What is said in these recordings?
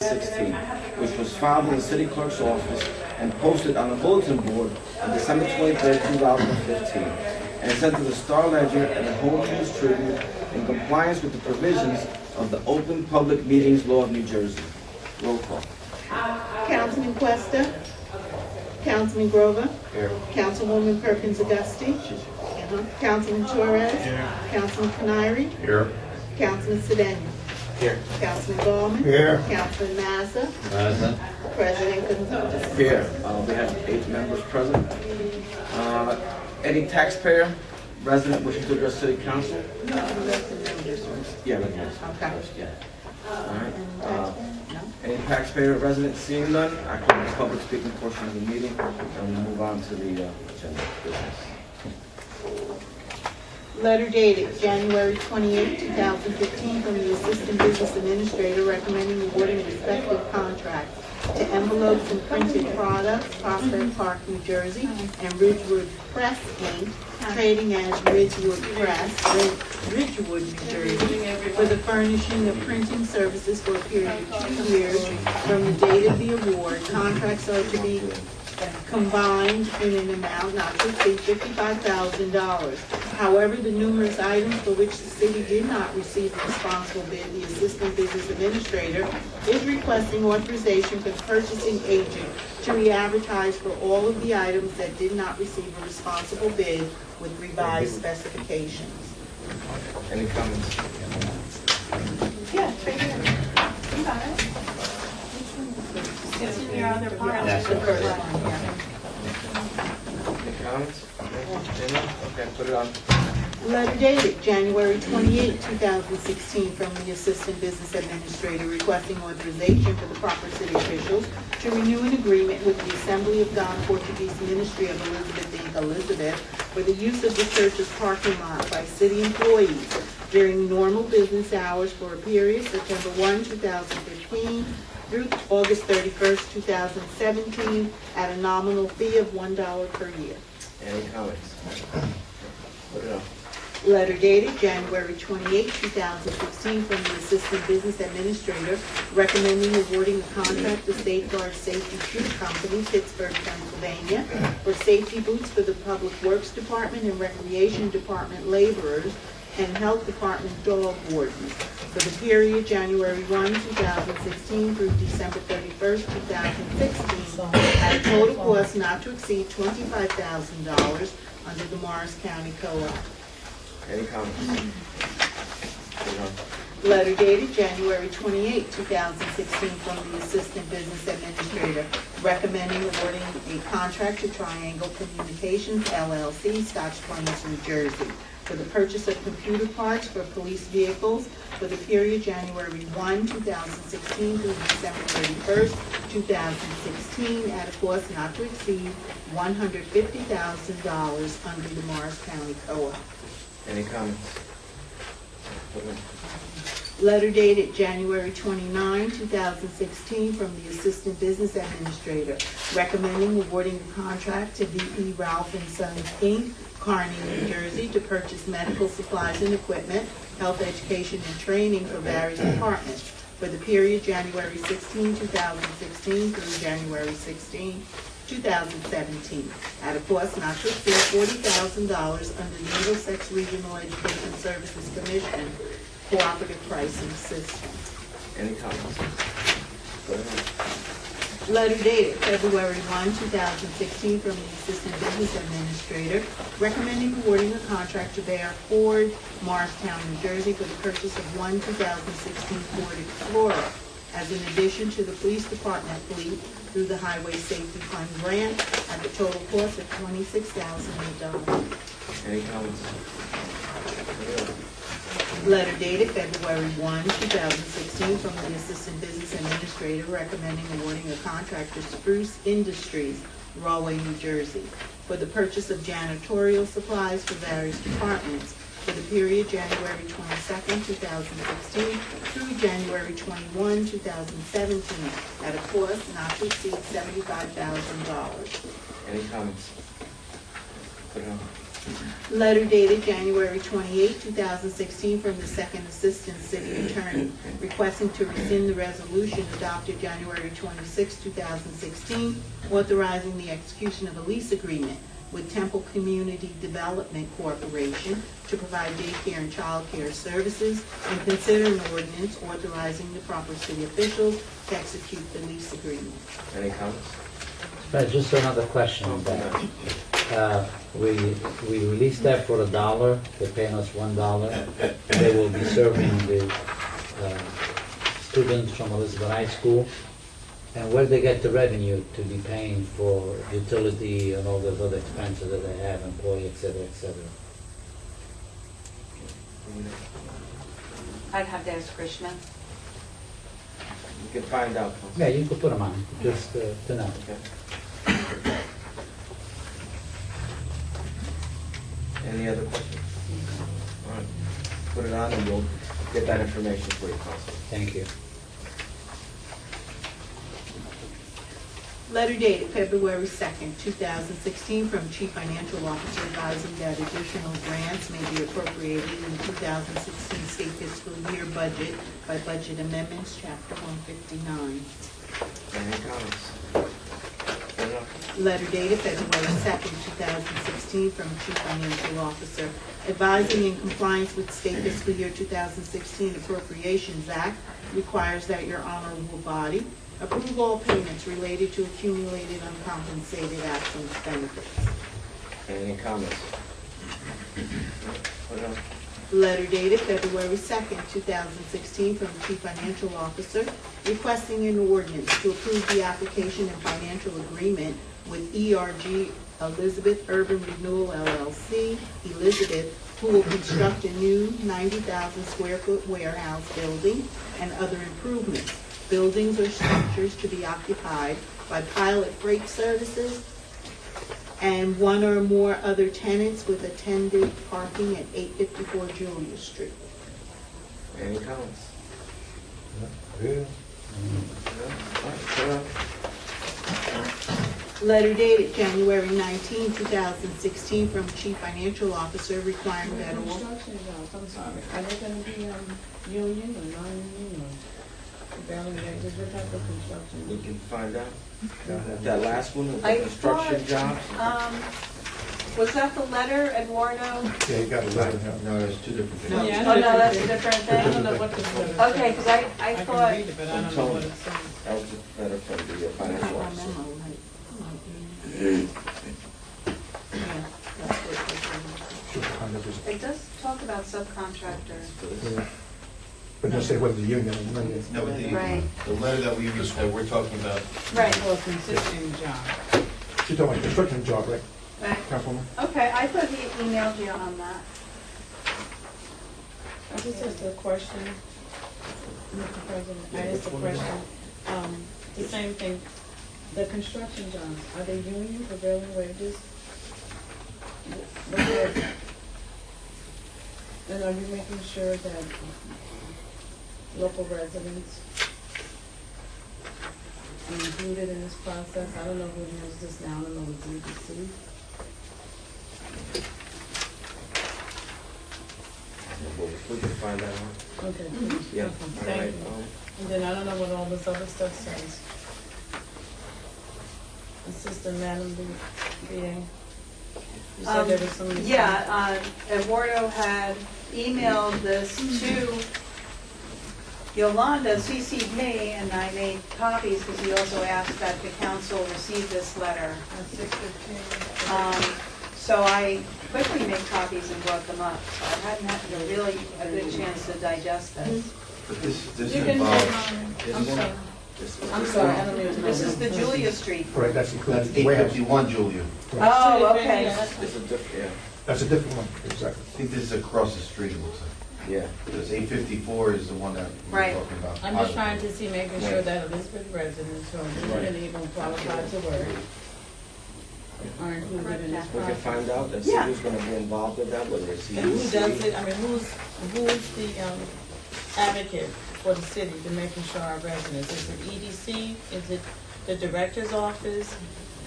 16, which was filed in the city clerk's office and posted on the bulletin board on December 23, 2015, and sent to the Star Ledger and the Home News Tribune in compliance with the provisions of the Open Public Meetings Law of New Jersey. Roll call. Councilman Questa. Councilman Grover. Here. Councilwoman Perkins Auguste. Councilman Torres. Councilman Canary. Here. Councilman Sedano. Here. Councilman Ballman. Here. Councilman Mazza. Present. President Gonzalez. Here. We have 8 members present. Any taxpayer, resident wishing to address city council? Yeah, residents. Okay. Yeah. All right. Any taxpayer, resident, seeing none, I close the public speaking portion of the meeting, and we'll move on to the agenda business. Letter dated January 28, 2015, from the Assistant Business Administrator recommending awarding respective contracts to Envelopes and Printed Products, Prospect Park, New Jersey, and Ridgewood Press, Inc., trading as Ridgewood Press, Ridgewood, New Jersey, for the furnishing of printing services for a period of 2 years from the date of the award. Contracts are to be combined in an amount not to exceed $55,000. However, the numerous items for which the city did not receive a responsible bid, the Assistant Business Administrator is requesting authorization for the purchasing agent to re-advertise for all of the items that did not receive a responsible bid with revised specifications. Any comments? Yeah, right here. You got it. It's in your other part. That's The first okay. one, yeah. Any comments? Okay, put it on. Letter dated January 28, 2016, from the Assistant Business Administrator requesting authorization for the proper city officials to renew an agreement with the Assembly of God Portuguese Ministry of Elizabeth Inc. Elizabeth for the use of the church's parking lot by city employees during normal business hours for a period September 1, 2015 through August 31st, 2017, at a nominal fee of $1 per year. Any comments? Put it on. Letter dated January 28, 2016, from the Assistant Business Administrator recommending awarding a contract to Safeguard Safety Shoe Company, Pittsburgh, Pennsylvania, for safety boots for the Public Works Department and Recreation Department laborers and Health Department dog wardens for the period January 1, 2016 through December 31st, 2016, at a total cost not to exceed $25,000 under the Morris County Co-op. Any comments? Put it on. Letter dated January 28, 2016, from the Assistant Business Administrator recommending awarding a contract to Triangle Communications LLC, Scotch Plains, New Jersey, for the purchase of computer parts for police vehicles for the period January 1, 2016 through December 31st, 2016, at a cost not to exceed $150,000 under the Morris County Co-op. Any comments? Put it on. Letter dated January 29, 2016, from the Assistant Business Administrator recommending awarding a contract to V.E. Ralph & Sons, Inc., Kearney, New Jersey, to purchase medical supplies and equipment, health education and training for various departments for the period January 16, 2016 through January 16, 2017, at a cost not to exceed $40,000 under the Middlesex Regional Education Services Commission cooperative pricing system. Any comments? Put it on. Letter dated February 1, 2016, from the Assistant Business Administrator recommending awarding a contract to Bear Ford, Morristown, New Jersey, for the purchase of one 2016 Ford Explorer as an addition to the police department fleet through the Highway Safety Fund grant at the total cost of $26,008. Any comments? Put it on. Letter dated February 1, 2016, from the Assistant Business Administrator recommending awarding a contract to Spruce Industries, Rahway, New Jersey, for the purchase of janitorial supplies for various departments for the period January 22, 2016 through January 21, 2017, at a cost not to exceed $75,000. Any comments? Put it on. Letter dated January 28, 2016, from the Second Assistant City Attorney requesting to rescind the resolution adopted January 26, 2016, authorizing the execution of a lease agreement with Temple Community Development Corporation to provide daycare and childcare services, and consider an ordinance authorizing the proper city officials to execute the lease agreement. Any comments? But just another question on that. We released that for $1, they're paying us $1. They will be serving the students from Elizabeth High School. And where they get the revenue to be paying for utility and all those other expenses that they have, employee, et cetera, et cetera? I'd have to ask Krishna. You can find out, Council. Yeah, you could put them on, just to know. Okay. Any other questions? All right. Put it on and we'll get that information for you, Council. Thank you. Letter dated February 2nd, 2016, from Chief Financial Officer advising that additional grants may be appropriated in the 2016 state fiscal year budget by budget amendments, Chapter 159. Any comments? Put it on. Letter dated February 2nd, 2016, from Chief Financial Officer advising in compliance with State Fiscal Year 2016 Appropriations Act requires that your honorable body approve all payments related to accumulated uncompensated absence benefits. Any comments? Put it on. Letter dated February 2nd, 2016, from Chief Financial Officer requesting an ordinance to approve the application and financial agreement with ERG Elizabeth Urban Renewal LLC, Elizabeth, who will construct a new 90,000 square foot warehouse building and other improvements, buildings or structures to be occupied by Pilot Freight Services and one or more other tenants with attended parking at 854 Julia Street. Any comments? Yeah. No? All right, put it on. Letter dated January 19, 2016, from Chief Financial Officer requiring that all... Construction jobs, I'm sorry, are they gonna be, union or non-union or prevailing wages, what type of construction? We can find out. That last one with the I construction thought, jobs? Was that the letter, Eduardo? Yeah, you got it right. No, there's two different things. No. Yeah, Oh, no, that's a different I thing? don't know what this letter says. Okay, because I I can thought, read it, but I don't know what it says. That was a letter from the financial My officer. memo, like, yeah, that's what it does talk about subcontractor. But don't say whether the union or non-union. No, but Right. the letter that we're talking about, Right, For a consisting job. She's talking about construction job, right, right. Councilwoman? Okay, I thought he emailed you on that. This is the question, Mr. President, I asked the question, the same thing, the construction jobs, are they union prevailing wages? And are you making sure that local residents are included in this process? I don't know who knows this now, I don't know the DBC. We can find that out. Okay. Yeah, Okay, all thank right. you. And then I don't know what all this other stuff says. Assistant Madam BA. You said there was some. Yeah, Eduardo had emailed this to Yolanda, CC'd me, and I made copies because he also asked that the council receive this letter. At 6:15. So I quickly made copies and brought them up. So I hadn't had really a good chance to digest this. but this You can involves, take on, I'm sorry, This- I'm sorry, I don't mean to. This is the Julia Street. Correct, that's that's included. the warehouse. 851 Julia. Oh, okay. It's a different, yeah, That's a different one, exactly. I think this is across the street, it looks like. yeah. Because 854 is the one that we're Right. talking about. I'm just trying to see, making sure that Elizabeth residents who are even qualified to work are included in this We can process. find out and see Yeah. who's gonna be involved with that, whether it's And who EDC. does it, I mean, who's the advocate for the city to making sure our residents, is it EDC, is it the director's office,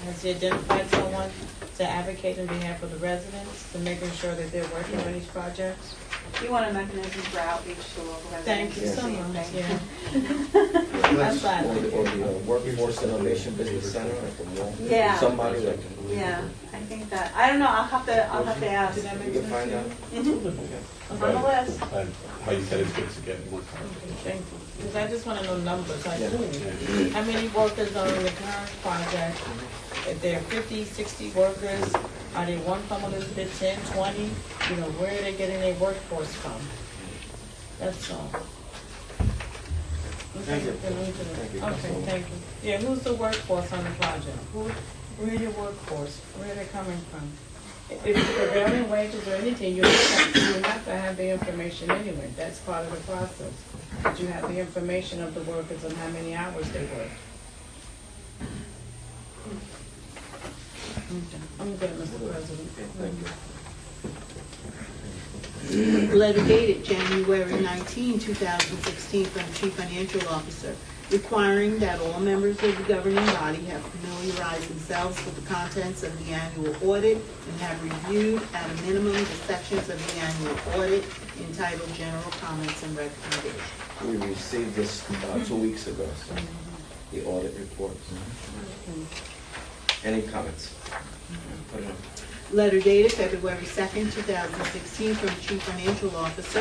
has he identified someone to advocate on behalf of the residents, to making sure that they're working on these projects? You want a mechanism for outreach to local residents? Thank you so Same much, thing. yeah. That's fine. Or the Workforce Innovation Business Center at the mall. Yeah. Somebody that can. Yeah, I think that, I don't know, I'll have to ask. Did that You make can sense? find out. On the list. And how you said it's good to get more time. Thank you. Because I just want to know numbers, like, Yeah. how many workers are in the current project? If there are 50, 60 workers, are they one from Elizabeth, 10, 20? You know, where are they getting their workforce from? That's all. Thank you. Okay, Thank you. thank you. Yeah, who's the workforce on the project? Where your workforce, where are they coming from? If it's prevailing wages or anything, you have to have the information anyway. That's part of the process. That you have the information of the workers and how many hours they work. Okay, I'm good, Mr. President. Thank you. Letter dated January 19, 2016, from the Chief Financial Officer, requiring that all members of the governing body have familiarized themselves with the contents of the annual audit and have reviewed at a minimum the sections of the annual audit entitled General Comments and Recommendations. We received this 2 weeks ago, so the audit report. Any comments? Put it on. Letter dated February 2nd, 2016, from the Chief Financial Officer,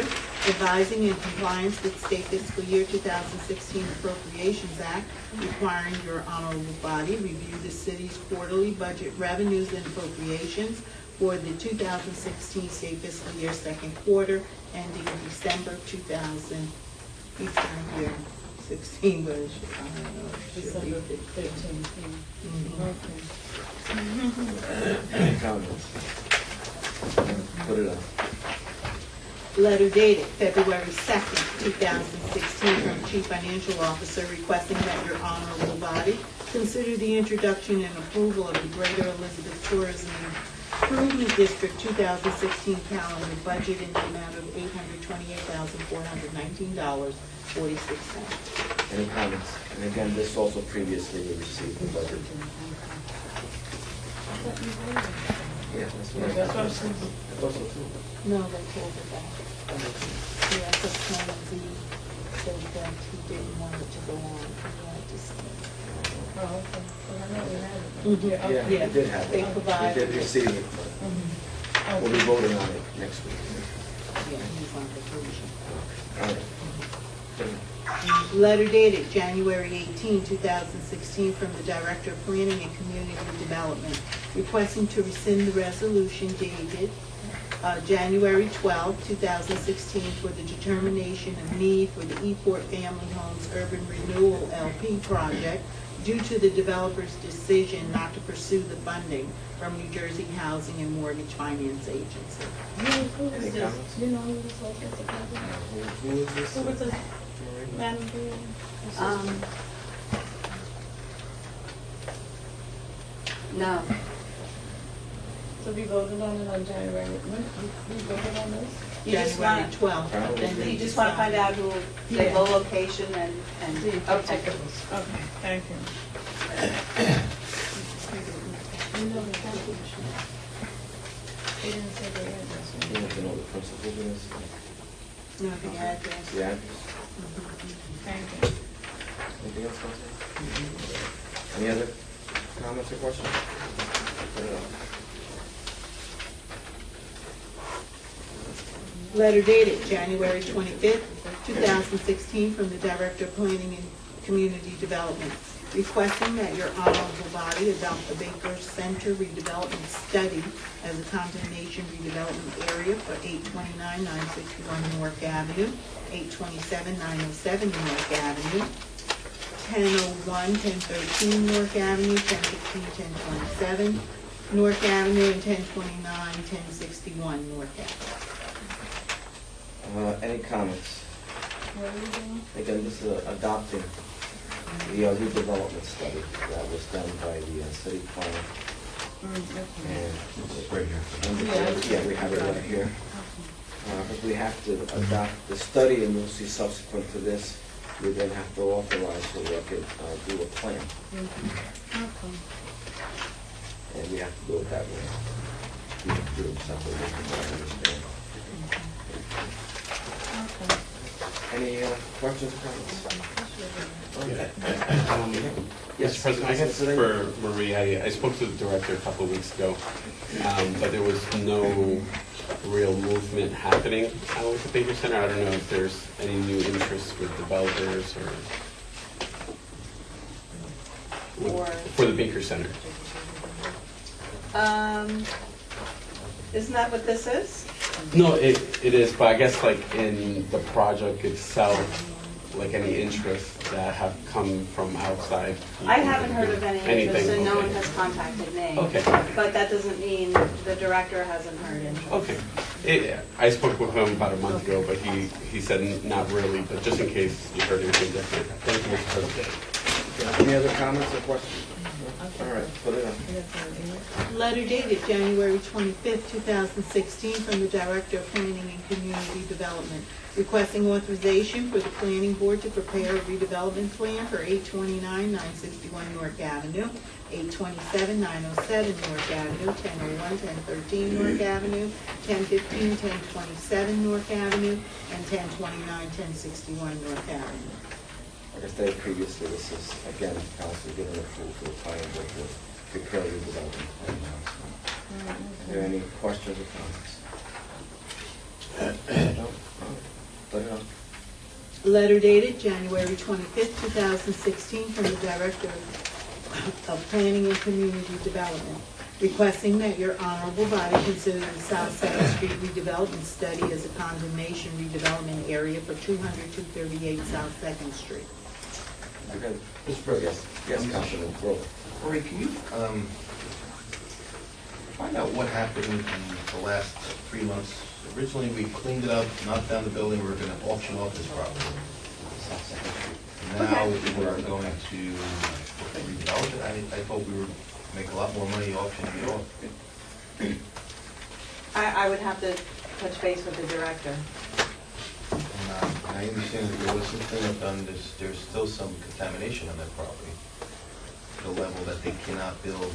advising in compliance with State Fiscal Year 2016 Appropriations Act, requiring your honorable body review the city's quarterly budget revenues and appropriations for the 2016 State Fiscal Year second quarter ending December 2016, but it should, I don't know, it should December be 15th. Mhm. Okay. Any comments? Put it on. Letter dated February 2nd, 2016, from the Chief Financial Officer requesting that your honorable body consider the introduction and approval of the Greater Elizabeth Tourism Improvement District 2016 calendar budget in the amount of $828,419.46. Any comments? And again, this also previously we received the budget. Yeah, that's what I That's what I'm saying. I thought so too. No, they pulled it back. Yeah, because Plan Z said that he didn't want it to go on. He wanted to stay. Oh, okay. Well, I know we had it. Mhm. Yeah, Yeah, okay. we did have They it. We provided did it. receive it, but Mhm. we'll be voting on it next week. Yeah, he's on vacation. All right. Put it on. Letter dated January 18, 2016, from the Director of Planning and Community Development, requesting to rescind the resolution dated January 12, 2016, for the determination of need for the Eport Family Homes Urban Renewal LP project due to the developer's decision not to pursue the funding from New Jersey Housing and Mortgage Finance Agency. Who was Any this? comments? You know who this was, Mr. President? Who is this? Who was this? Madam Boone? No, So we voted on it on January, when, we voted on this? you just January want, 12th. but then they you just want to find out who, the Yeah. location and, The okay. particulars. Okay, thank you. You know the application. They didn't say the address. You want to know the principal business? No, the address. The address? Thank you. Anything else, Councilman? Any other comments or questions? Put it on. Letter dated January 25th, 2016, from the Director of Planning and Community Development, requesting that your honorable body adopt the Baker Center redevelopment study as a condemnation redevelopment area for 829, 961 Newark Avenue, 827, 907 Newark Avenue, 1001, 1013 Newark Avenue, 1015, 1027 Newark Avenue, and 1029, 1061 Newark Avenue. Any comments? What are you doing? Again, this is adopting the redevelopment study that was done by the city planner. Okay. And It's right here. yeah, we have it right here. But we have to adopt the study, and you'll see subsequent to this, we then have to authorize so we can do a plan, Okay. and we have to do it that way. We have to do it separately, from what I understand. Okay. Any questions or comments? Yes, Mr. President, I guess Councilman Sedan? for Marie, I spoke to the director a couple of weeks ago, but there was no real movement happening out with the Baker Center. I don't know if there's any new interest with developers or for the Baker Center. Isn't that what this is? No, it is, but I guess like in the project itself, like any interest that have come from outside. I haven't heard of any interest, Anything, and no okay. one has contacted me. Okay. But that doesn't mean the director hasn't heard interest. Okay. I spoke with him about a month ago, but he said not really, but just in case you heard anything different. Thank you, Mr. President. Any other comments or questions? All right, put it on. Letter dated January 25th, 2016, from the Director of Planning and Community Development, requesting authorization for the Planning Board to prepare a redevelopment plan for 829 961 North Avenue, 827 907 North Avenue, 1001 1013 North Avenue, 1015 1027 North Avenue, and 1029 1061 North Avenue. Like I stated previously, this is, again, council giving approval to the planning board to prepare the development plan now. Are there any questions or comments? No? Put it on. Letter dated January 25th, 2016, from the Director of Planning and Community Development, requesting that your honorable body consider the South Second Street redevelopment study as a condemnation redevelopment area for 200-238 South Second Street. Okay. Mr. President. Yes, Councilman Grover. Marie, can you find out what happened in the last 3 months? Originally, we cleaned it up, knocked down the building, we were gonna auction off this property. Now, we're going to redevelop it. I thought we would make a lot more money auctioning it off. I would have to touch base with the director. And I understand that there was some cleanup done, there's still some contamination on that property. To the level that they cannot build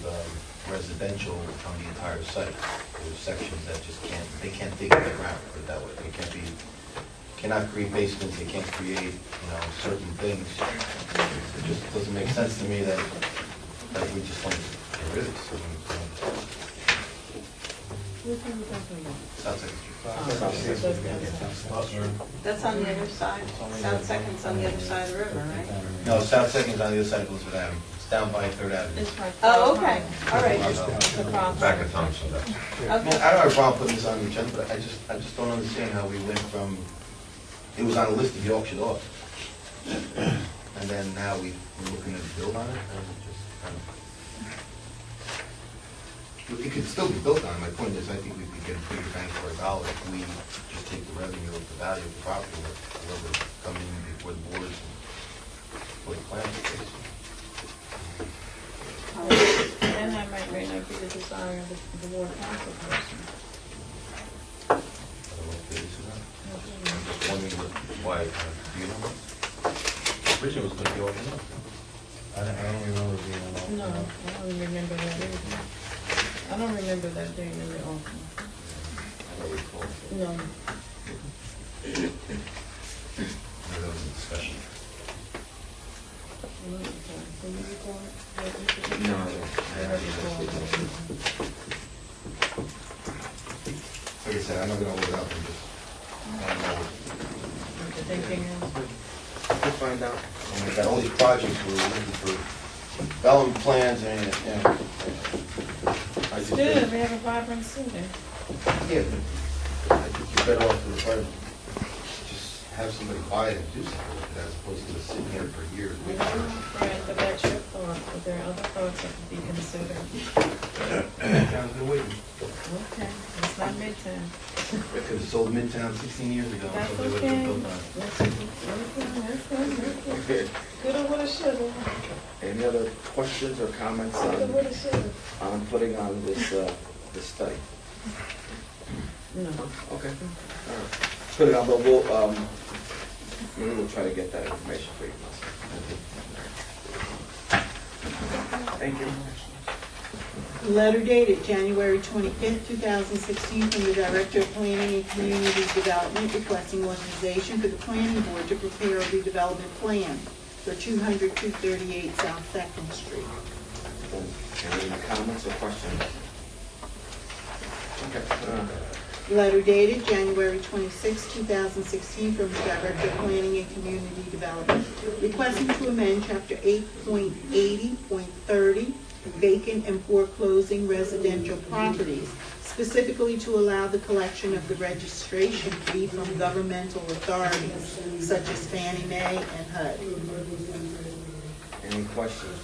residential on the entire site. There's sections that just they can't dig in the ground, put it that way. They cannot create basements, they can't create, certain things. It just doesn't make sense to me that we just want to get rid of this. Which one are you talking about? Sounds like it's That's on the other side. South Second's on the other side of the river, right? No, South Second's on the other side of Elizabeth Avenue. It's down by Third Avenue. It's right. Oh, okay, all right. It's across. Back of Thompson. I Okay. don't have a problem putting this on the agenda, but I just don't understand how we went from, it was on a list to be auctioned off. And then now we're looking to build on it, and it just kind of. It could still be built on. My point is, I think we could get a bigger bang for our dollar if we just take the revenue of the value of the property, or whoever come in before the boards and for the plan. And that may not be the desire of the ward council person. I don't know if it is or not. I'm just wondering why, do you know? Originally it was going to be auctioned off. I don't remember being an auction. No, I don't remember that either. I don't remember that being in the auction. I don't recall. No. Maybe that was a discussion. Can you recall it? No, I haven't. Like I said, I'm not gonna hold it up and just, I don't know. Anything else? We'll find out. And we've got all these projects we're looking for development plans and, I just Good, think, we have a vibrant city. yeah, but I think you're better off for the private, just have somebody buy it and do something with it as opposed to just sitting here for years. waiting for it. Right, but that's your thought, but there are other thoughts that could be considered. Midtown's been waiting. Okay, it's not midtown. They could have sold Midtown 16 years ago. That's Nobody would have okay. built on it. That's good. Coulda, woulda, shoulda. Any other questions or comments Coulda, woulda, shoulda. on putting on this, this study? No. Okay. All right. Put it on, but we'll, Maybe we'll try to get that information for you. Thank you. Letter dated January 25th, 2016, from the Director of Planning and Community Development requesting authorization for the Planning Board to prepare a redevelopment plan for 200-238 South Second Street. Any comments or questions? Okay. Letter dated January 26, 2016, from the Director of Planning and Community Development requesting to amend Chapter 8.80.30 vacant and foreclosing residential properties, specifically to allow the collection of the registration fee from governmental authorities such as Fannie Mae and HUD. Any questions?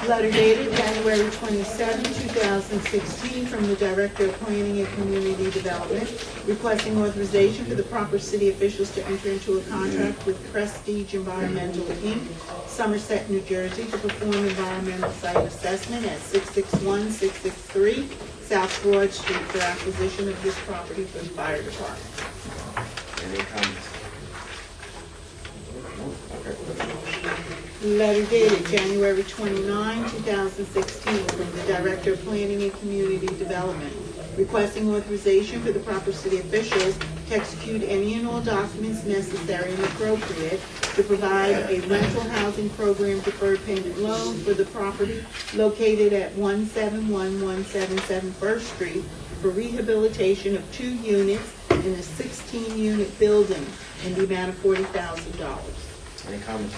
Letter dated January 27, 2016, from the Director of Planning and Community Development requesting authorization for the proper city officials to enter into a contract with Prestige Environmental, Inc., Somerset, New Jersey, to perform environmental site assessment at 661-663 South Broad Street for acquisition of this property for the fire department. Any comments? Okay. Letter dated January 29, 2016, from the Director of Planning and Community Development requesting authorization for the proper city officials to execute any and all documents necessary and appropriate to provide a rental housing program deferred payment loan for the property located at 171-177 First Street for rehabilitation of 2 units in a 16-unit building in the amount of $40,000. Any comments?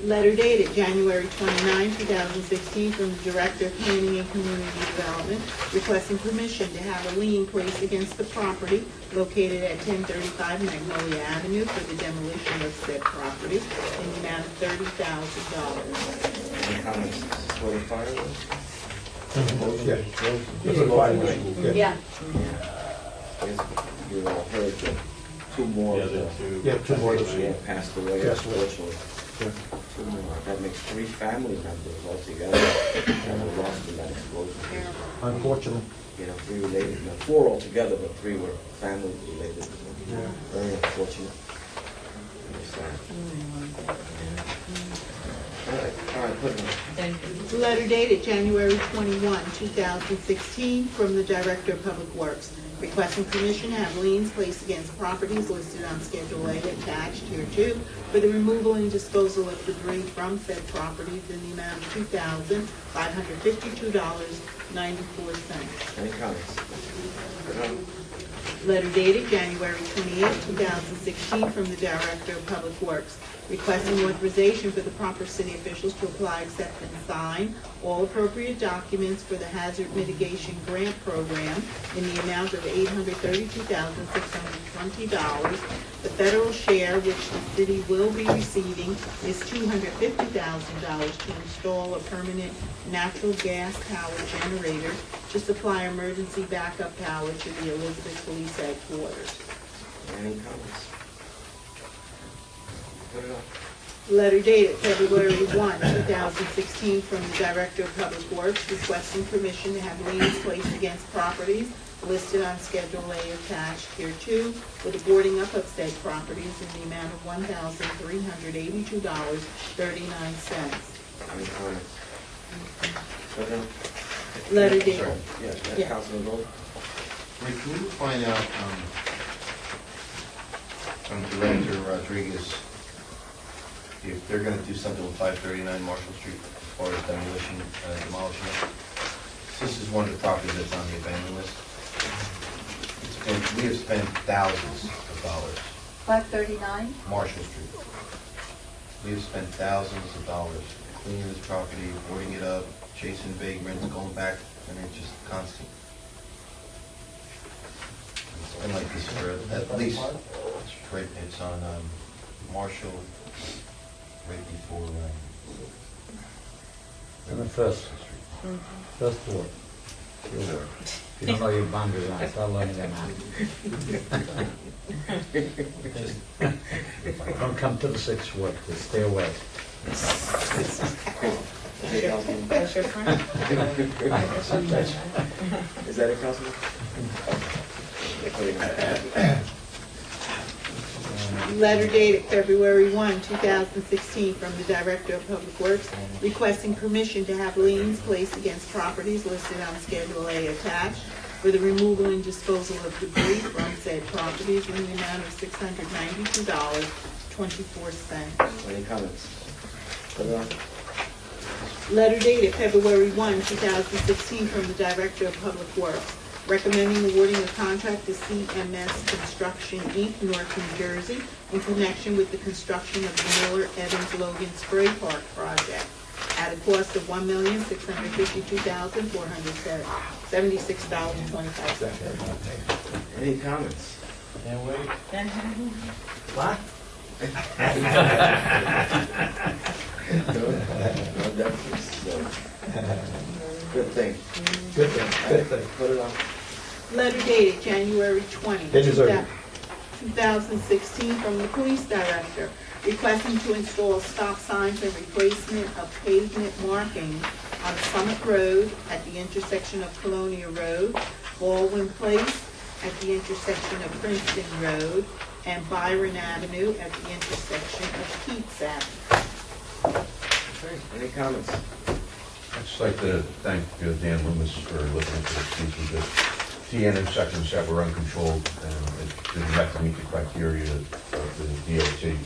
Letter dated January 29, 2016, from the Director of Planning and Community Development requesting permission to have a lien placed against the property located at 1035 Magnolia Avenue for the demolition of said property in the amount of $30,000. Any comments? This is for the fireworks? Yeah. That's what fire was. Yeah. Yes, you all heard that 2 more. The other two. Yeah, 2 more. Yeah, passed away, Passed away. unfortunately. Yeah. 2 more. That makes 3 family members altogether that were lost in that explosion. Unfortunately. You know, 3 related, 4 altogether, but 3 were family related. Yeah. Very unfortunate. Very sad. All right, put it on. Thank you. Letter dated January 21, 2016, from the Director of Public Works requesting permission to have liens placed against properties listed on Schedule A attached here too for the removal and disposal of debris from said properties in the amount of $2,552.94. Any comments? Put it on. Letter dated January 28, 2016, from the Director of Public Works requesting authorization for the proper city officials to apply, accept, and sign all appropriate documents for the Hazard Mitigation Grant Program in the amount of $832,620. The federal share, which the city will be receiving, is $250,000 to install a permanent natural gas power generator to supply emergency backup power to the Elizabeth Police Headquarters. Any comments? Put it on. Letter dated February 1, 2016, from the Director of Public Works requesting permission to have liens placed against properties listed on Schedule A attached here too for the boarding up of said properties in the amount of $1,382.39. Any comments? Put it on. Letter dated. Sorry. Yeah. Yeah, Councilman Gold? Rick, can you find out from Director Rodriguez if they're gonna do something with 539 Marshall Street as far as demolition, demolishing it? This is one of the properties that's on the abandoned list. We have spent thousands of dollars. 539? Marshall Street. We have spent thousands of dollars cleaning this property, boarding it up, chasing vagrants, going back, and it's just constant. It's been like this for at least, it's on Marshall, right before. And the first floor. If you don't know your boundaries, start learning them now. Don't come to the sixth ward, just stay away. That's your friend? Is that it, Councilman? Letter dated February 1, 2016, from the Director of Public Works requesting permission to have liens placed against properties listed on Schedule A attached for the removal and disposal of debris from said properties in the amount of $692.24. Any comments? Put it on. Letter dated February 1, 2016, from the Director of Public Works recommending awarding a contract to CMS Construction, Inc., Newark, New Jersey, in connection with the construction of the Miller Evans Logan Spray Park project at a cost of $1,652,476.25. Any comments? Can't wait. What? No, definitely. So, good thing. Good thing, good thing. Put it on. Letter dated January 20, They deserve it. 2016, from the Police Director requesting to install stop signs and replacement of pavement markings on Summit Road at the intersection of Colonia Road, Baldwin Place at the intersection of Princeton Road, and Byron Avenue at the intersection of Keats Avenue. Any comments? I'd just like to thank Dan Loomis for looking into this piece. The TN intersections that were uncontrolled and it didn't have to meet the criteria of the DOT. It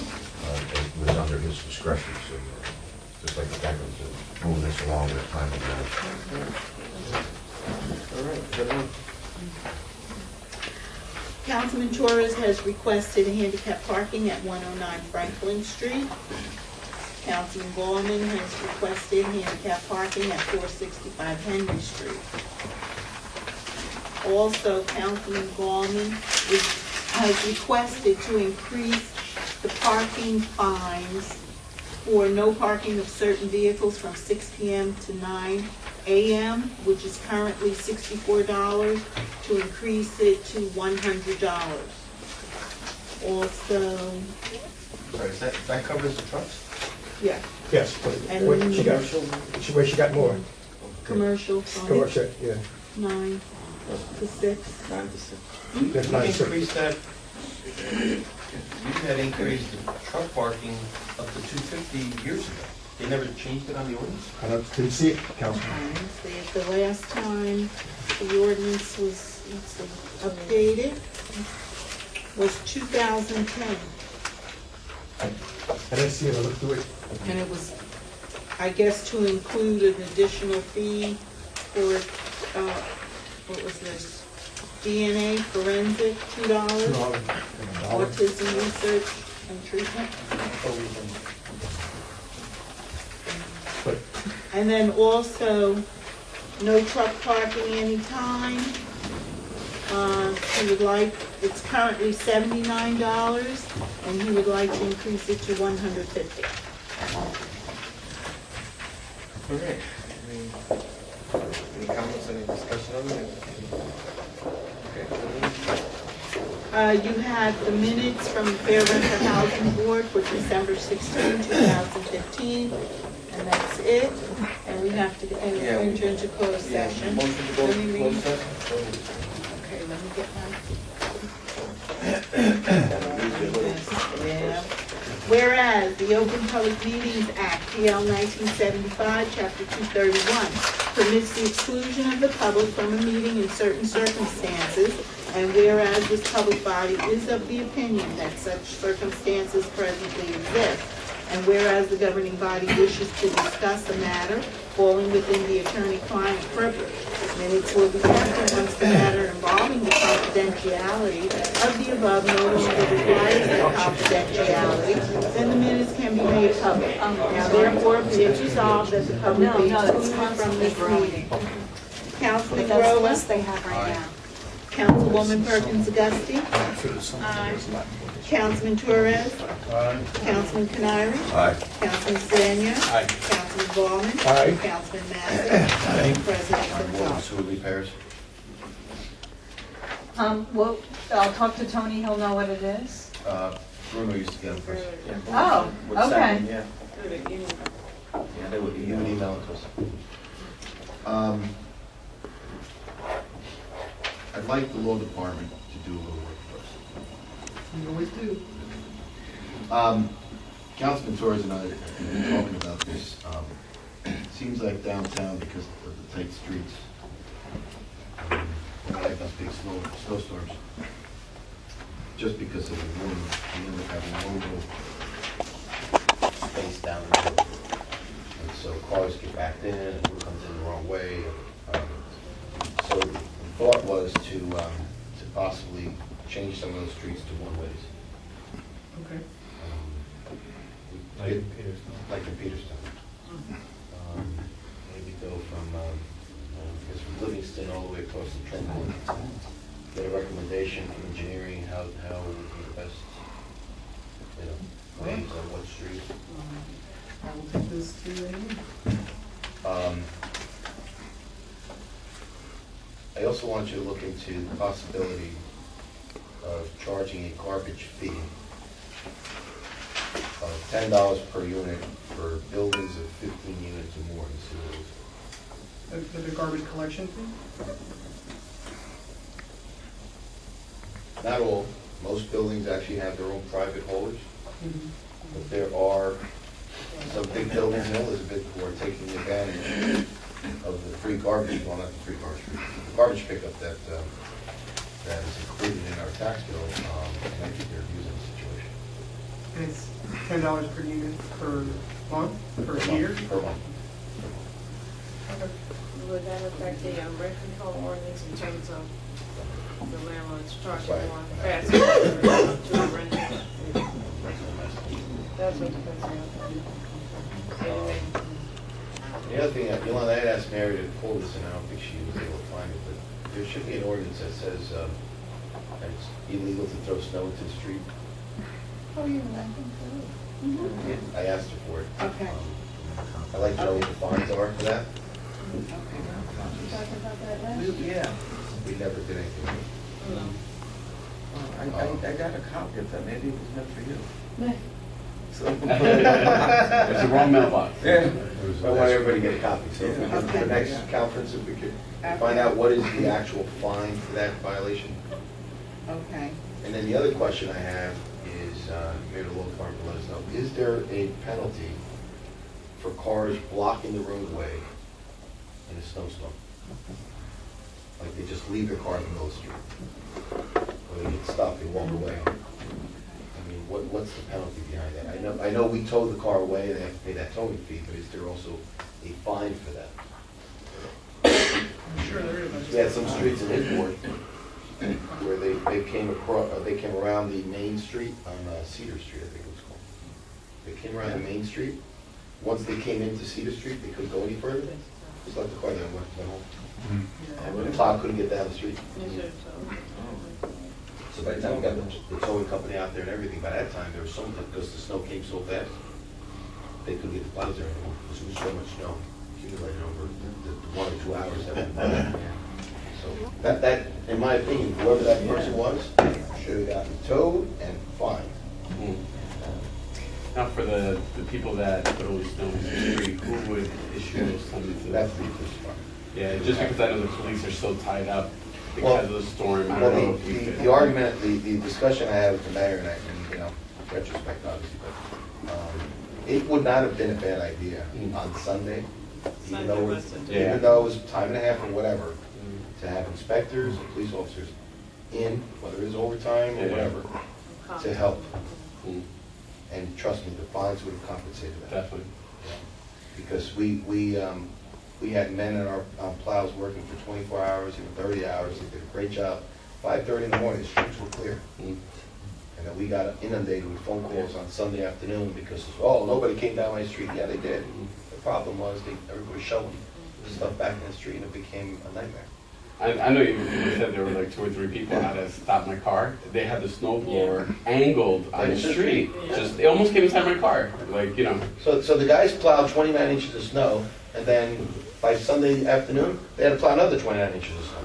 was under his discretion, so just like to thank him for moving this along in a timely manner. All right, put it on. Councilman Torres has requested handicap parking at 109 Franklin Street. Councilman Ballman has requested handicap parking at 465 Henry Street. Also, Councilman Ballman has requested to increase the parking fines for no parking of certain vehicles from 6 p.m. to 9 a.m., which is currently $64, to increase it to $100. Also, Sorry, that covers the trucks? yeah, Yes, but And wait, she got, where she got more. commercial from Commercial, yeah. 9 to 6. 9 to 6. That's You not a increased that, you had increased the truck parking up to 250 years ago. They never changed it on the ordinance? I didn't see it, Councilman. The last time the ordinance was updated was 2010. I didn't see it, I looked through it. And it was, I guess, to include an additional fee for, what was this? DNA forensic, $2, autism research and treatment. But And then also, no truck parking anytime. He would like, it's currently $79, and he would like to increase it to $150. All right. Any comments, any discussion on it? Okay, put it on. You have the minutes from the Fair Rental Housing Board for December 16, 2015, and that's it. And we have to enter into closed Yeah, session. motion to go Let me to read. closed session. Okay, let me get my. Yeah. Whereas the Open Public Meetings Act, PL 1975, Chapter 231, permits the exclusion of the public from a meeting in certain circumstances, and whereas this public body is of the opinion that such circumstances presently exist, and whereas the governing body wishes to discuss a matter falling within the attorney-client privilege, minutes will be kept once the matter involving the confidentiality of the above no longer requires that confidentiality, then the minutes can be made public. Now therefore, be it resolved that the public be excluded from this meeting. Councilman That's the Grover, list they have right now. Councilwoman Perkins Dusty, Councilman Torres, Councilman Canary, Aye. Councilman Sedan, Aye. Councilman Ballman, Aye. Councilman Mazza, President Gonzalez. sewer repairs. Well, I'll talk to Tony, he'll know what it is. Bruno used to get them first. Yeah, Oh, would send okay. them, Yeah, yeah, they would, You would email it to us. I'd like the law department to do a little work for us. You always do. Councilman Torres and I have been talking about this. Seems like downtown, because of the tight streets, when we have those big snowstorms, just because of the wind, we end up having low space down the road. And so cars get backed in, and who comes in the wrong way. So the thought was to possibly change some of those streets to one-ways. Okay. Like in Peterston. Like in Peterstown. Maybe go from, I guess from Livingston all the way across the Tremont. Get a recommendation from engineering, how would be the best, ways on what street. I will take this to you. I also want you to look into the possibility of charging a garbage fee of $10 per unit for buildings of 15 units or more in sewers. The garbage collection fee? Not all, most buildings actually have their own private haulers, but there are some big buildings in Elizabeth who are taking advantage of the free garbage, well, not the free garbage, the garbage pickup that is included in our tax bill, and I think they're abusing the situation. And it's $10 per unit per month, per year? Per month. Would that affect the rent control ordinance in terms of the landlords charging Right. more faster to the renters? That's what the concern. The other thing, Yolanda, I had asked Mary to pull this, and I don't think she was able to find it, but there should be an ordinance that says it's illegal to throw snow into the street. Oh, yeah, I think so. I asked her for it. Okay. I'd like to know what the fines are for that. You talked about that last year? Yeah, We never did anything with it. I got a copy of that, maybe it was meant for you. So- It's the wrong mailbox. Yeah. I want everybody to get a copy, so if we get to the Okay. next conference, if we could find out what is the actual fine for that violation. Okay. And then the other question I have is, maybe the law department will let us know, is there a penalty for cars blocking the roadway in a snowstorm? Like they just leave their car in the middle of the street? Or they get stopped, they walk away? I mean, what's the penalty behind that? I know we towed the car away, they have to pay that towing fee, but is there also a fine for that? I'm sure there is. We had some streets in Newport where they came across, they came around the main street on Cedar Street, I think it was called. They came around the main street. Once they came into Cedar Street, they couldn't go any further. Just left the car there and went home. The plow couldn't get down the street. So by the time we got the towing company out there and everything, by that time, there was so much, because the snow came so fast, they couldn't get the plows there anymore, because there was so much snow accumulated over the 1 or 2 hours that went by. So that, in my opinion, whoever that person was, should have gotten towed and fined. Now, for the people that put all these stones in the street, who would issue those summonses? That's the police department. Yeah, just because I know the police are so tied up because of the storm, I don't know Well, if we could. the argument, the discussion I had with the mayor, and retrospect, obviously, but it would not have been a bad idea on Sunday, even though it was time and a half or whatever, to have inspectors and police officers in, whether it's overtime or whatever, to help. And trust me, the fines would have compensated that. Definitely. Because we had men in our plows working for 24 hours, even 30 hours, they did a great job. 5:30 in the morning, the streets were clear. And then we got inundated with phone calls on Sunday afternoon because, oh, nobody came down my street. Yeah, they did. The problem was everybody was shoveling stuff back in the street and it became a nightmare. I know you said there were like 2 or 3 people had to stop my car. They had the snow blower angled on the street. Just, it almost came inside my car, like, you know. So the guys plowed 29 inches of snow and then by Sunday afternoon, they had to plow another 29 inches of snow.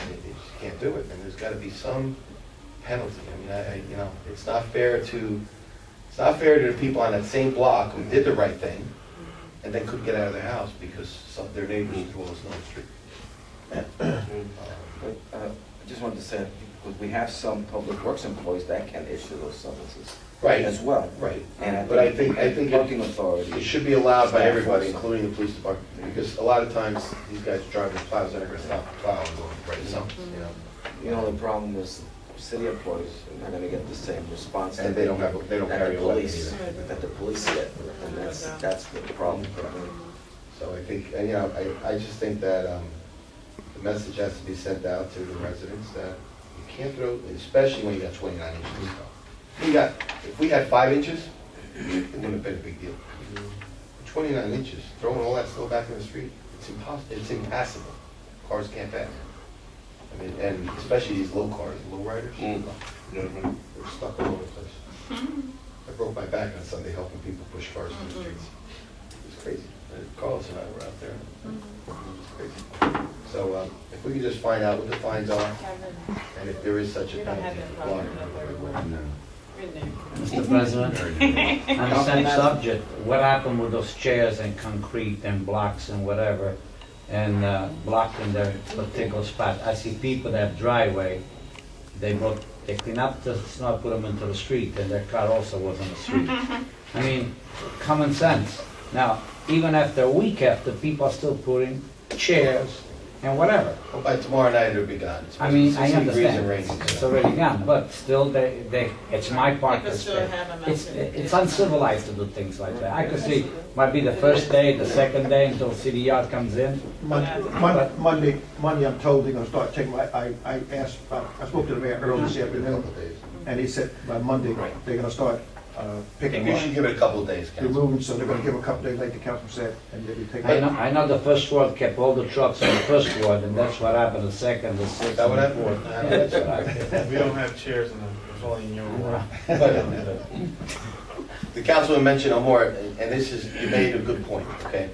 They just can't do it, and there's gotta be some penalty. I mean, you know, it's not fair to the people on that same block who did the right thing, and then couldn't get out of their house because their neighbors threw all the snow on the street. I just wanted to say, because we have some public works employees that can issue those summonses. Right. As well. Right. And But I think parking authority. it should be allowed by everybody, including the police department, because a lot of times, these guys driving plows that are gonna stop the plow and go right to something, you know? You know, the problem is city employees are not gonna get the same response. And they don't carry the a weapon police, either. that the police get, and that's what the problem is. So I think, and, you know, I just think that, the message has to be sent out to the residents that you can't throw, especially when you got 29 inches of snow. If we had 5 inches, it wouldn't have been a big deal. 29 inches, throwing all that snow back in the street, it's impossible, it's impassable. Cars can't pass. I mean, and especially these low cars, low riders, they're stuck all over the place. I broke my back on Sunday helping people push cars through the streets. It was crazy. Carlos and I were out there. It was crazy. So if we could just find out what the fines are, and if there is such a We don't have penalty. that problem up everywhere. Mr. President, on the same subject, what happened with those chairs and concrete and blocks and whatever, and blocking their particular spot? I see people that have driveway, they clean up the snow, put them into the street, and their car also was on the street. I mean, common sense. Now, even after a week after, people are still putting chairs and whatever. Well, by tomorrow night, it'll be gone. It's I mean, I 60 degrees and understand, raining. it's already gone, but still, it's my part People to still stay. have them. It's uncivilized to do things like that. I could see, might be the first day, the second day until city yard comes in. Monday, I'm told they're gonna start taking, I spoke to the mayor earlier this afternoon, and he said by Monday, they're gonna start I picking think we should up, give it a couple of days, Council. removing, so they're gonna give a couple days like the council said, and they'll be taking. I know the first ward kept all the trucks on the first ward, and that's what happened the second, the sixth, that what and the happened? fourth. Yeah, that's what happened. We don't have chairs in them, it's only in your room. The councilman mentioned Omar, and this is, you made a good point, okay?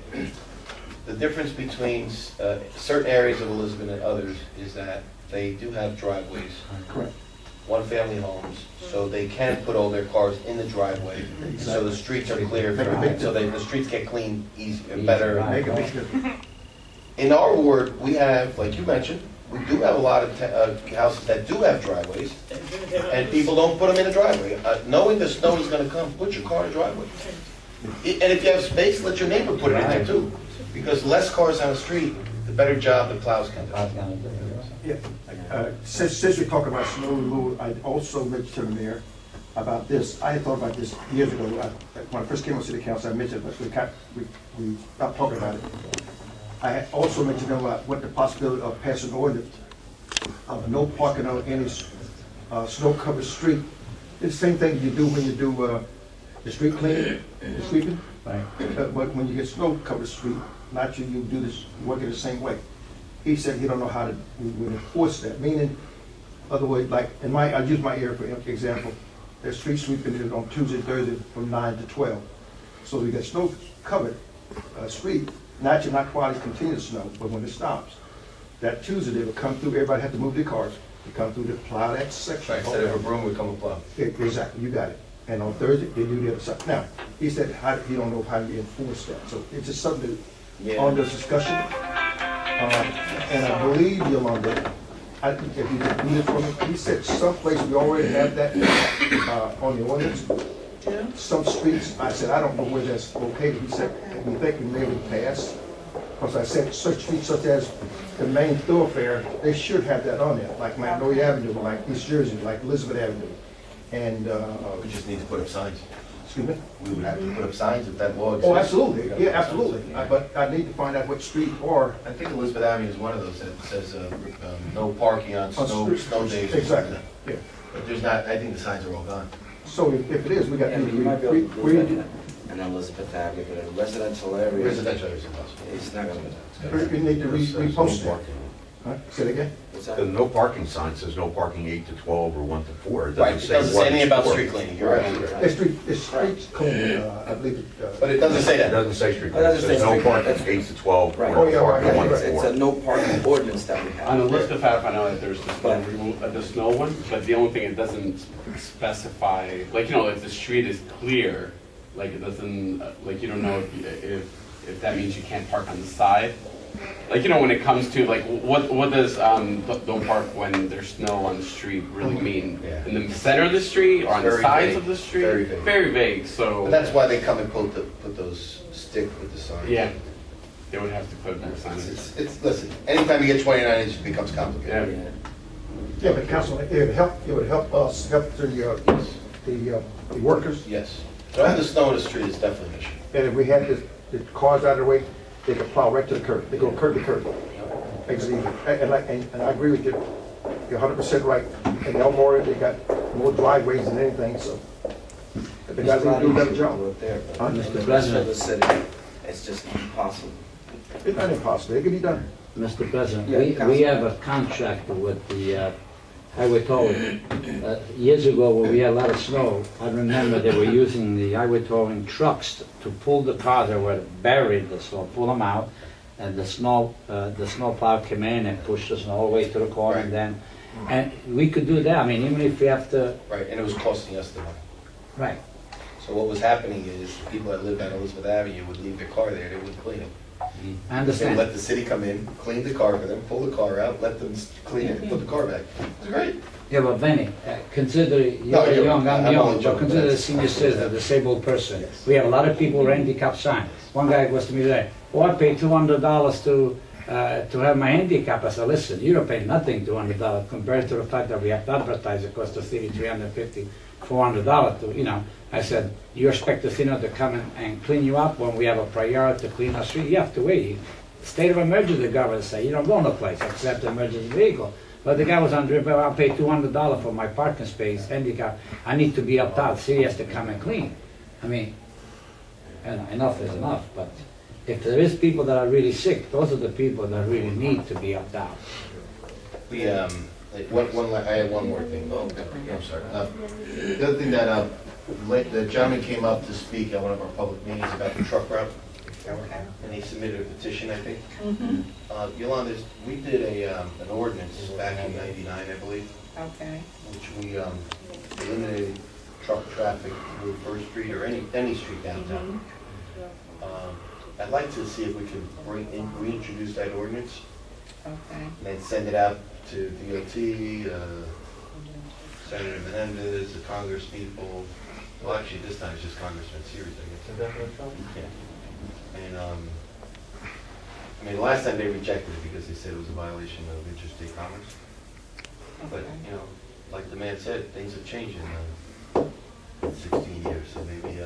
The difference between certain areas of Elizabeth and others is that they do have driveways. Correct. One-family homes, so they can put all their cars in the driveway, so the streets are clear, Make a big so the streets get cleaned easy, Easy, better. right. Make a big difference. In our ward, we have, like you mentioned, we do have a lot of houses that do have driveways, and people don't put them in the driveway. Knowing the snow is gonna come, put your car in the driveway. And if you have space, let your neighbor put it in there too, because the less cars on the street, the better job the plows can do. I was gonna do it. Yeah, since we talk about snow removal, I also mentioned to the mayor about this. I had thought about this years ago. When I first came on city council, I mentioned, but we stopped talking about it. I had also mentioned about what the possibility of passing an ordinance of no parking on any snow-covered street. It's the same thing you do when you do the street cleaning, the sweeping. Right. But when you get snow-covered street, naturally you do this, work it the same way. He said he don't know how we would enforce that, meaning, other way, like, I'll use my area for example, there's street sweeping is on Tuesday, Thursday from 9 to 12. So we got snow covered street, naturally not quite as continuous snow, but when it stops, that Tuesday they would come through, everybody had to move their cars, to come through to plow that section. Right, instead of a broom, we come a plow. Exactly, you got it. And on Thursday, they do the other side. Now, he said he don't know how you enforce that, so it's just something on this discussion. And I believe, Yolanda, if you could read it for me, he said someplace we already have that on the ordinance. Some streets, I said, I don't know where that's located. He said, we think we may have passed. Because I said, such streets such as the main thoroughfare, they should have that on there, like Magnolia Avenue, like East Jersey, like Elizabeth Avenue. And, We just need to put up signs. excuse me? We would have to put up signs if that law exists. Oh, absolutely, yeah, absolutely. But I need to find out what street or. I think Elizabeth Avenue is one of those that says, no parking on snow days. Exactly, yeah. But there's not, I think the signs are all gone. So if it is, we got Yeah, to you might be able to do read that in Elizabeth Avenue, but in residential areas, Residential areas are impossible. it's not gonna. We need to repost that. Huh? Say it again? It's What's that? The no parking sign says no parking 8 to 12 or 1 to 4. It Right, it doesn't doesn't say say anything about 1 to 4. street cleaning, you're right. It's streets clean, I believe. But it doesn't say It that. doesn't say street It doesn't cleaning. It says say no street parking cleaning. 8 to 12 Right. or Oh, yeah, no parking right, 1 to right. It's 4. a no parking ordinance that we have. On the list of have, I know that there's this one, the snow one, but the only thing it doesn't specify, like, you know, if the street is clear, like it doesn't, like you don't know if that means you can't park on the side. Like, you know, when it comes to like, what does don't park when there's snow on the street really mean? Yeah. In the center of the street or on the Very sides vague. of the street? Very vague. Very vague, so. But that's why they come and put those stick with the signs. Yeah, they would have to put more signage. Listen, anytime you get 29 inches, it becomes complicated. Yeah. Yeah, but Councilman, it would help us, help the workers. Yes. So having the snow in the street is definitely an issue. And if we had the cars out of the way, they could plow right to the curb. They go curb to curb. Makes it easy. And I agree with you. You're 100% right. In Elmore, they got more driveways than anything, so if the guys It's a lot do a better easier job. to do it there, Huh? but Mr. the rest of President. the city, it's just impossible. It's not impossible. It can be done. Mr. President, Yeah, we Councilman. have a contract with the highway towing. Years ago, when we had a lot of snow, I remember they were using the highway towing trucks to pull the cars that were buried the snow, pull them out, and the snow plow came in and pushed the snow all the way to the corner, Right. and then, and we could do that. I mean, even if we have to, Right, and it was costing us the money. right. So what was happening is the people that lived on Elizabeth Avenue would leave their car there, they wouldn't clean it. I They understand. let the city come in, clean the car for them, pull the car out, let them clean it, and put the car back. It's great. Yeah, but Benny, consider No, you're you're young, right. I'm I'm young, only but joking, consider a that's- senior citizen, a disabled person. Yes. We have a lot of people with handicap sign. One guy goes to me today, oh, I paid $200 to have my handicap. I said, listen, you don't pay nothing, $200, compared to the fact that we have to advertise, it costs the city $350, $400 to, you know. I said, you expect the city to come and clean you up when we have a priority to clean our street? You have to wait. State of emergency, the government say, you don't go no place except emergency vehicle. But the guy was on drip, I'll pay $200 for my parking space, handicap. I need to be up out, city has to come and clean. I mean, and enough is enough, but if there is people that are really sick, those are the people that really need to be up out. We, I had one more thing. I'm sorry. The other thing that, the gentleman came up to speak at one of our public meetings about the truck route. And he submitted a petition, I think. Yolanda, we did an ordinance back in '99, I believe, Okay. which we eliminated truck traffic through First Street or any street downtown. I'd like to see if we could reintroduce that ordinance Okay. and then send it out to DOT, Senator Menendez, the Congress people. Well, actually, this time it's just Congressman Sears, I guess. Yeah. And, I mean, the last time they rejected it because they said it was a violation of interstate commerce. But, you know, like the man said, things have changed in 16 years, so maybe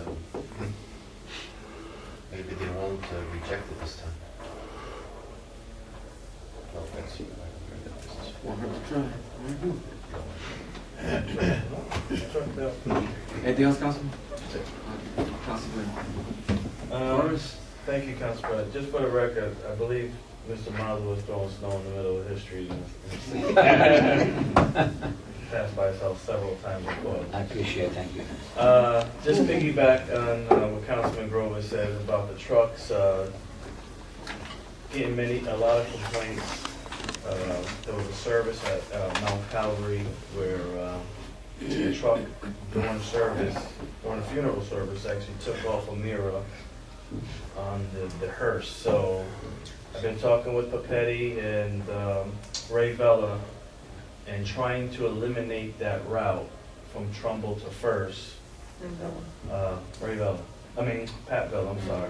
they won't reject it this time. No offense. Won't hurt to try. Anything else, Councilman? Councilman Morris? Thank you, Council President. Just for the record, I believe Mr. Miles was throwing snow in the middle of his street. Passed by itself several times before. I appreciate it, thank you. Just piggyback on what Councilman Grover said about the trucks, getting a lot of complaints. There was a service at Mount Calvary where the truck during the funeral service actually took off a mirror on the hearse. So I've been talking with Papetti and Ray Vella and trying to eliminate that route from Trumbull to First. Pat Vella, I'm sorry.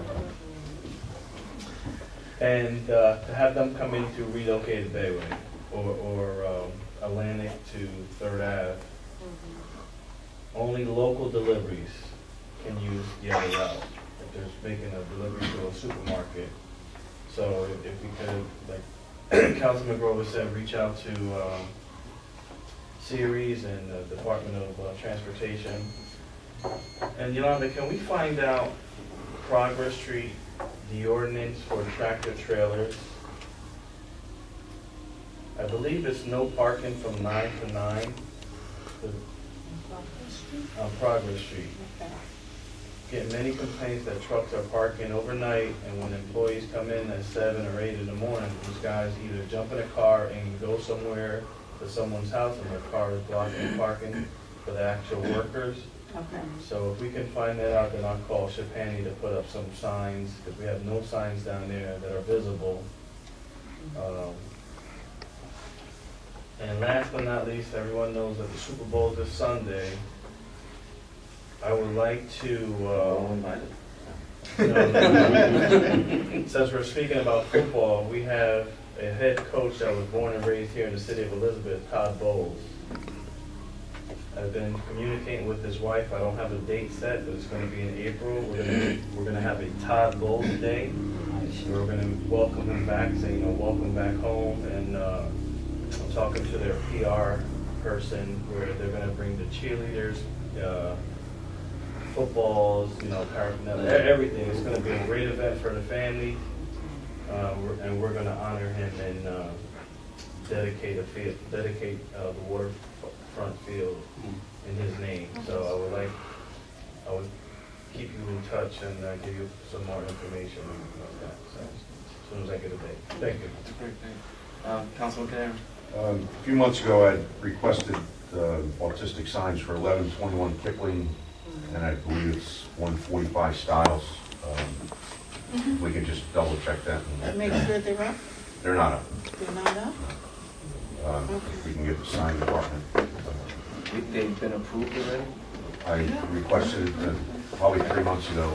And to have them come in to relocate the Bayway or Atlantic to 3rd Ave. Only local deliveries can use the other route. If there's making a delivery to a supermarket. So if we could, like Councilman Grover said, reach out to Ceres and the Department of Transportation. And Yolanda, can we find out Progress Street, the ordinance for tractor trailers? I believe it's no parking from 9 to 9 on Progress Street. Getting many complaints that trucks are parking overnight, and when employees come in at 7 or 8 in the morning, these guys either jump in a car and go somewhere to someone's house, and their car is blocking parking for the actual workers. Okay. So if we can find that out, then I'll call Chapani to put up some signs, because we have no signs down there that are visible. And last but not least, everyone knows that the Super Bowl is this Sunday. I would like to, since we're speaking about football, we have a head coach that was born and raised here in the city of Elizabeth, Todd Bowles. I've been communicating with his wife. I don't have a date set, but it's going to be in April. We're going to have a Todd Bowles Day. We're going to welcome him back, say, welcome back home. And I'm talking to their PR person where they're going to bring the cheerleaders, footballs, paraphernalia, everything. It's going to be a great event for the family. And we're going to honor him and dedicate the waterfront field in his name. So I would keep you in touch and give you some more information on that. So as soon as I get a date. Thank you. That's a great thing. Councilman Canary. A few months ago, I requested autistic signs for 1121 Kipling, and I believe it's 145 Styles. We could just double check that. Make sure they're up? They're not up. They're not up? If we can get the sign department. They've been approved already? I requested it probably 3 months ago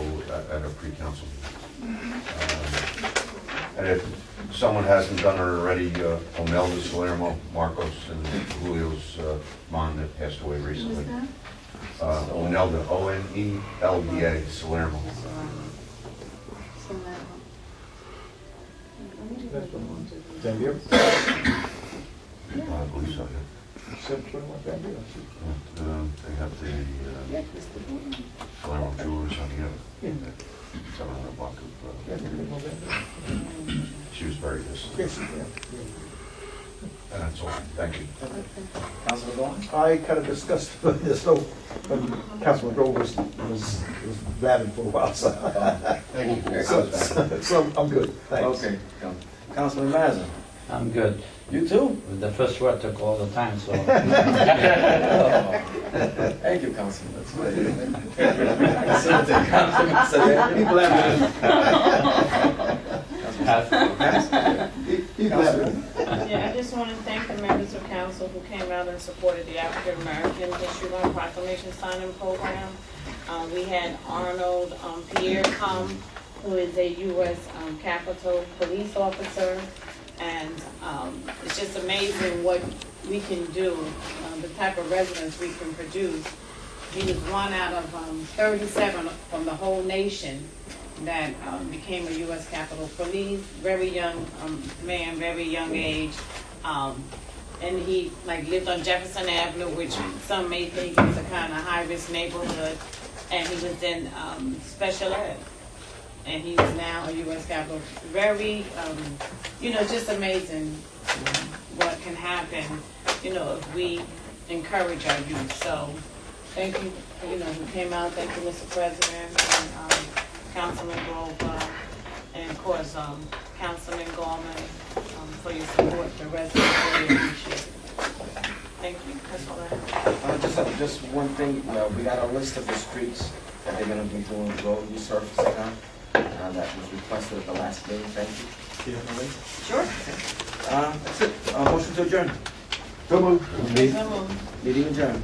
at a pre-council meeting. And if someone hasn't done it already, Omelda, Salermo, Marcos, and Julio's mom that passed away recently. Onelda, O-N-E-L-D-A, Salermo. Zambia? I believe so, yeah. 721 Zambia. They have the Salermo Jewelers on the other. 700 block of, she was very distant. Yes, yeah. And that's all. Thank you. Councilman Goins? I kind of discussed this, so Councilman Grove was blabbing for a while, so. Thank you. So I'm good, thanks. Okay. Councilman Mazza? I'm good. You too? With the first word took all the time, so. Thank you, Councilman. That's good. Councilman said, He blabbing. He blabbing. Yeah, I just want to thank the members of council who came out and supported the African American History Month Proclamation signing program. We had Arnold Pierre come, who is a U.S. Capitol police officer, and it's just amazing what we can do, the type of residents we can produce. He was one out of 37 from the whole nation that became a U.S. Capitol Police. Very young man, very young age. And he lived on Jefferson Avenue, which some may think is a kind of high-risk neighborhood. And he was in special ed. And he's now a U.S. Capitol. Very, just amazing what can happen, if we encourage our youth. So thank you, who came out. Thank you, Mr. President, and Councilman Grove, and of course, Councilman Gorman, for your support. The residents really appreciate it. Thank you. That's all I have. just one thing. We got a list of the streets that they're going to be doing road resurfacing on. That was requested at the last meeting. Thank you. Do you have a list? Sure. That's it. Motion to adjourn. So moved. So moved. Meeting adjourned.